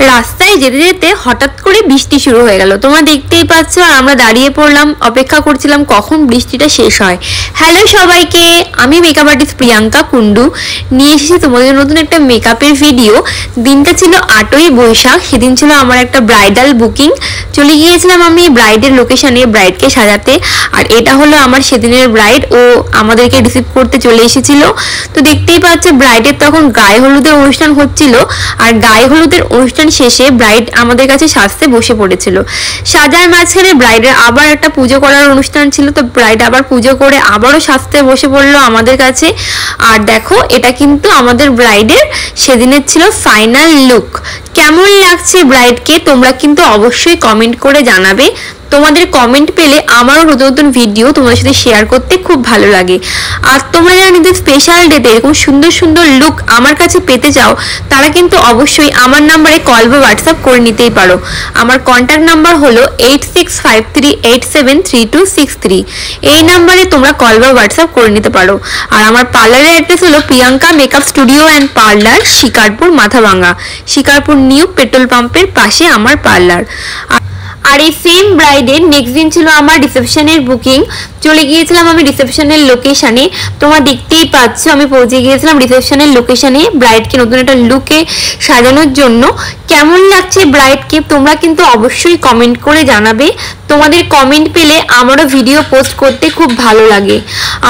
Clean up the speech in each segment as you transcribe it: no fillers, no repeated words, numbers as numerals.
রাস্তায় যেতে যেতে হঠাৎ করে বৃষ্টি শুরু হয়ে গেল, তোমরা দেখতেই পাচ্ছ। আর আমরা দাঁড়িয়ে পড়লাম, অপেক্ষা করছিলাম কখন বৃষ্টিটা শেষ হয়। হ্যালো সবাইকে, আমি মেকআপ আর্টিস্ট প্রিয়াঙ্কা কুন্ডু নিয়ে এসেছি তোমাদের নতুন একটা মেকআপের ভিডিও। দিনটা ছিল 8ই বৈশাখ, সেদিন ছিল আমার একটা ব্রাইডাল বুকিং। চলে গিয়েছিলাম আমি ব্রাইডের লোকেশনে ব্রাইডকে সাজাতে। আর এটা হলো আমার সেদিনের ব্রাইড, ও আমাদেরকে রিসিভ করতে চলে এসেছিল। তো দেখতেই পাচ্ছ ব্রাইডের তখন গায়ে হলুদের অনুষ্ঠান হচ্ছিল। আর গায়ে হলুদের অনুষ্ঠান শেষে ব্রাইড আমাদের কাছে সাজতে বসে পড়েছিল। সাজার মাঝখানে ব্রাইডের আবার একটা পুজো করার অনুষ্ঠান ছিল, তো ব্রাইড আবার পুজো করে আবারও সাজতে বসে পড়লো আমাদের কাছে। আর দেখো, এটা কিন্তু আমাদের ব্রাইডের সেদিনের ছিল ফাইনাল লুক। কেমন লাগছে ব্রাইডকে তোমরা কিন্তু অবশ্যই কমেন্ট করে জানাবে। তোমাদের কমেন্ট পেলে আমারও নতুন নতুন ভিডিও তোমাদের সাথে শেয়ার করতে খুব ভালো লাগে। আর তোমরা যারা নিজের স্পেশাল ডেতে এরকম সুন্দর সুন্দর লুক আমার কাছে পেতে চাও, তারা কিন্তু অবশ্যই আমার নাম্বারে কল বা হোয়াটসঅ্যাপ করে নিতেই পারো। আমার কন্ট্যাক্ট নাম্বার হলো 8653873263। এই নাম্বারে তোমরা কল বা হোয়াটসঅ্যাপ করে নিতে পারো। আর আমার পার্লারের অ্যাড্রেস হলো Priyanka makeup studio and parlour, Shikarpur Mathabhanga, Shikarpur new petrol পাম্পের পাশে আমার পার্লার। আর এই সেম ব্রাইডের নেক্সট দিন ছিল আমার রিসেপশনের বুকিং। চলে গিয়েছিলাম আমি রিসেপশনের লোকেশনে। তোমরা দেখতেই পাচ্ছ আমি পৌঁছে গিয়েছিলাম রিসেপশনের লোকেশনে ব্রাইডকে নতুন একটা লুকে সাজানোর জন্য। কেমন লাগছে ব্রাইডকে তোমরা কিন্তু অবশ্যই কমেন্ট করে জানাবে। তোমাদের কমেন্ট পেলে আমারও ভিডিও পোস্ট করতে খুব ভালো লাগে।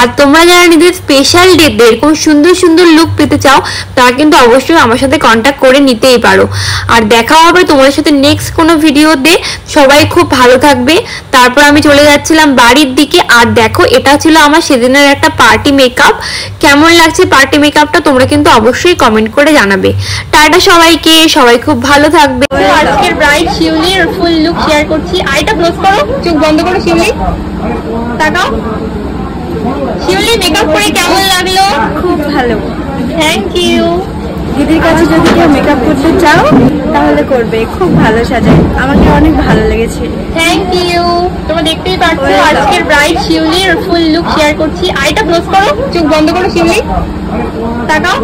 আর তোমরা যারা নিজের স্পেশাল ডেতে এরকম সুন্দর সুন্দর লুক পেতে চাও, তারা কিন্তু অবশ্যই আমার সাথে কন্ট্যাক্ট করে নিতেই পারো। আর দেখা হবে তোমাদের সাথে নেক্সট কোনো ভিডিওতে। সবাই খুব ভালো থাকবে। তারপর আমি চলে যাচ্ছিলাম বাড়ির দিকে। আর দেখো, এটা ছিল আমার সেদিনের একটা পার্টি মেকআপ। কেমন লাগছে পার্টি মেকআপটা তোমরা কিন্তু অবশ্যই কমেন্ট করে জানাবে। টাটা সবাইকে, সবাই খুব ভালো থাকবে। আজকের ব্রাইড শিউলির ফুল লুক শেয়ার করছি। আইটা ক্লোজ করো, চোখ বন্ধ করো। শিউলি তাকাও। শিউলি মেকআপ করে কেমন লাগলো? খুব ভালো। Thank you. দিদির কাছে যদি কেউ মেকআপ করতে চাও তাহলে করবে, খুব ভালো সাজায়, আমাকে অনেক ভালো লেগেছে। Thank you. তোমরা দেখতেই পাচ্ছ আজকের ব্রাইড শিউলির ফুল লুক শেয়ার করছি। আইটা ক্লোজ করো, চোখ বন্ধ করো। শিউলি তাকাও।